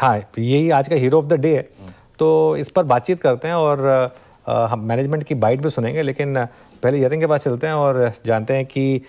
हाँ, यही आज का हीरो ऑफ द डे है। तो इस पर बातचीत करते हैं और हम मैनेजमेंट की बाइट भी सुनेंगे, लेकिन पहले यतिन के पास चलते हैं और जानते हैं कि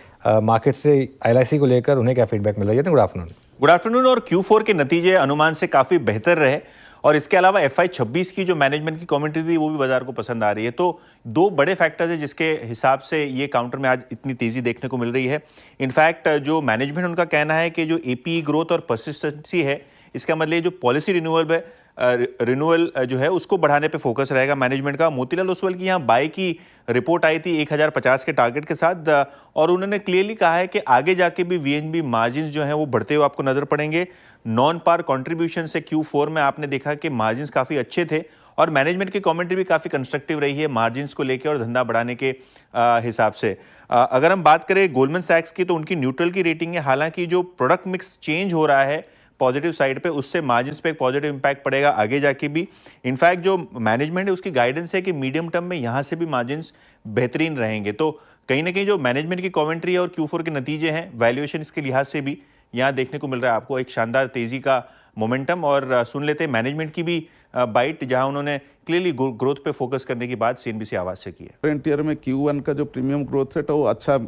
मार्केट से एलआईसी को लेकर उन्हें क्या फीडबैक मिला। Yatin, good afternoon. Good afternoon. और Q4 के नतीजे अनुमान से काफी बेहतर रहे और इसके अलावा FY26 की जो मैनेजमेंट की कमेंट्री थी वो भी बाजार को पसंद आ रही है। तो दो बड़े फैक्टर्स हैं जिसके हिसाब से ये काउंटर में आज इतनी तेजी देखने को मिल रही है। इनफैक्ट जो मैनेजमेंट उनका कहना है कि जो APE ग्रोथ और परसिस्टेंसी है, इसका मतलब ये जो पॉलिसी रिन्यूअल जो है उसको बढ़ाने पे फोकस रहेगा मैनेजमेंट का। मोतीलाल ओसवाल की यहाँ बाय की रिपोर्ट आई थी 1050 के टारगेट के साथ, और उन्होंने क्लियरली कहा है कि आगे जाके भी VNB मार्जिन जो है वो बढ़ते हुए आपको नजर पड़ेंगे। नॉन पार कंट्रीब्यूशन से Q4 में आपने देखा कि मार्जिन काफी अच्छे थे और मैनेजमेंट की कमेंट्री भी काफी कंस्ट्रक्टिव रही है मार्जिन को लेकर और धंधा बढ़ाने के हिसाब से। अगर हम बात करें गोल्डमैन सैक्स की, तो उनकी न्यूट्रल की रेटिंग है। हालांकि जो प्रोडक्ट मिक्स चेंज हो रहा है पॉजिटिव साइड पे, उससे मार्जिन्स पे एक पॉजिटिव इंपैक्ट पड़ेगा आगे जाके भी। इनफैक्ट जो मैनेजमेंट है उसकी गाइडेंस है कि मीडियम टर्म में यहां से भी मार्जिन्स बेहतरीन रहेंगे। तो कहीं ना कहीं जो मैनेजमेंट की कमेंट्री है और Q4 के नतीजे हैं, वैल्यूएशन के लिहाज से भी यहाँ देखने को मिल रहा है आपको एक शानदार तेजी का मोमेंटम। और सुन लेते हैं मैनेजमेंट की भी बाइट, जहां उन्होंने क्लियरली ग्रोथ पे फोकस करने की बात CNBC आवाज से की है। करंट ईयर में Q1 का जो प्रीमियम ग्रोथ रेट है वो अच्छा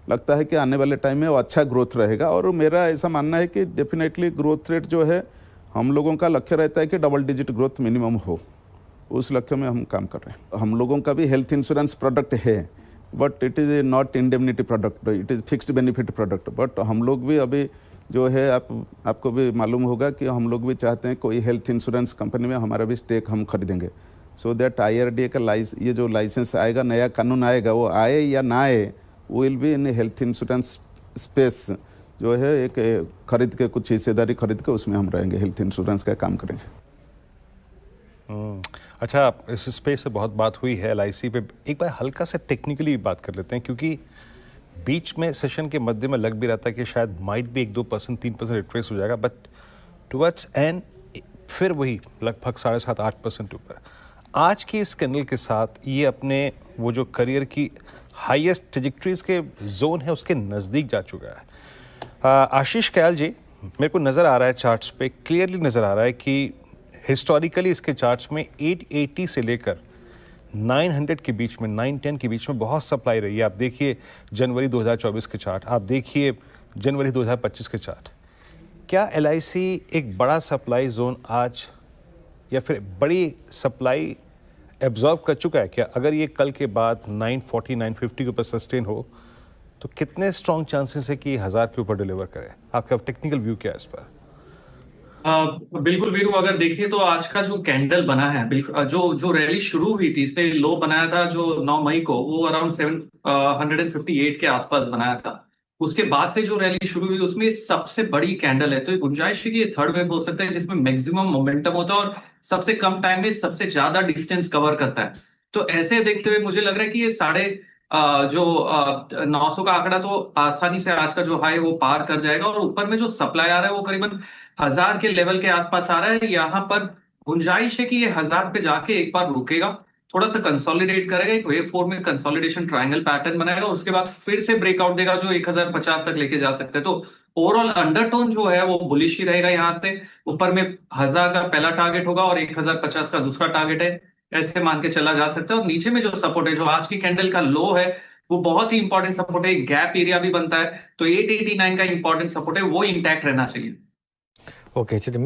लगता है कि आने वाले टाइम में वो अच्छा ग्रोथ रहेगा। और मेरा ऐसा मानना है कि डेफिनेटली ग्रोथ रेट जो है हम लोगों का लक्ष्य रहता है कि डबल डिजिट ग्रोथ मिनिमम हो, उस लक्ष्य में हम काम कर रहे हैं। हम लोगों का भी हेल्थ इंश्योरेंस प्रोडक्ट है, but it is not indemnity product, it is fixed benefit product. But हम लोग भी अभी जो है आपको भी मालूम होगा कि हम लोग भी चाहते हैं कोई हेल्थ इंश्योरेंस कंपनी में हमारा भी स्टेक हम खरीदेंगे, सो दैट IRDA का ये जो लाइसेंस आएगा, नया कानून आएगा, वो आए या ना आए, will be in health insurance space जो है एक खरीद के कुछ हिस्सेदारी खरीद के उसमें हम रहेंगे, हेल्थ इंश्योरेंस का काम करेंगे। अच्छा, इस स्पेस से बहुत बात हुई है LIC पे। एक बार हल्का सा टेक्निकली बात कर लेते हैं, क्योंकि बीच में सेशन के मध्य में लग भी रहा था कि शायद माइट भी 1-2%, 3% रिट्रेस हो जाएगा, बट टुवर्ड्स एंड फिर वही लगभग 7.5-8% ऊपर। आज की इस कैंडल के साथ ये अपने वो जो करियर की हाईएस्ट ट्रेजेक्टरीज के जोन है उसके नज़दीक जा चुका है। आशीष कयाल जी, मेरे को नज़र आ रहा है चार्ट्स पे, क्लियरली नज़र आ रहा है कि हिस्टोरिकली इसके चार्ट्स में 880 से लेकर 900 के बीच में, 910 के बीच में बहुत सप्लाई रही है। आप देखिए जनवरी 2024 के चार्ट, आप देखिए जनवरी 2025 के चार्ट। क्या LIC एक बड़ा सप्लाई जोन आज या फिर बड़ी सप्लाई एब्जॉर्ब कर चुका है क्या? अगर ये कल के बाद 940, 950 के ऊपर सस्टेन हो तो कितने स्ट्रॉन्ग चांसेस है कि 1000 के ऊपर डिलीवर करे? आपका टेक्निकल व्यू क्या है इस पर? बिल्कुल वीरू, अगर देखिए तो आज का जो कैंडल बना है, जो रैली शुरू हुई थी, इसने लो बनाया था जो 9 मई को, वो अराउंड 758 के आसपास बनाया था। उसके बाद से जो रैली शुरू हुई उसमें सबसे बड़ी कैंडल है, तो ये गुंजाइश है कि ये थर्ड वेव हो सकता है जिसमें मैक्सिमम मोमेंटम होता है और सबसे कम टाइम में सबसे ज्यादा डिस्टेंस कवर करता है। तो ऐसे देखते हुए मुझे लग रहा है कि ये 900 का आंकड़ा तो आसानी से आज का जो हाई वो पार कर जाएगा, और ऊपर में जो सप्लाई आ रहा है वो करीबन 1000 के लेवल के आसपास आ रहा है। यहाँ पर गुंजाइश है कि ये 1000 पे जाके एक बार रुकेगा, थोड़ा सा कंसोलिडेट करेगा, एक वेव 4 में कंसोलिडेशन ट्रायंगल पैटर्न बनाएगा, उसके बाद फिर से ब्रेकआउट देगा जो 1050 तक लेके जा सकते हैं। तो ओवरऑल अंडरटोन जो है वो बुलिश ही रहेगा। यहाँ से ऊपर में 1000 का पहला टारगेट होगा और 1050 का दूसरा टारगेट है, ऐसे मान के चला जा सकता है। और नीचे में जो सपोर्ट है, जो आज की कैंडल का लो है, वो बहुत ही इंपॉर्टेंट सपोर्ट है, गैप एरिया भी बनता है, तो 889 का इंपॉर्टेंट सपोर्ट है, वो इंटैक्ट रहना चाहिए। ओके, चलिए।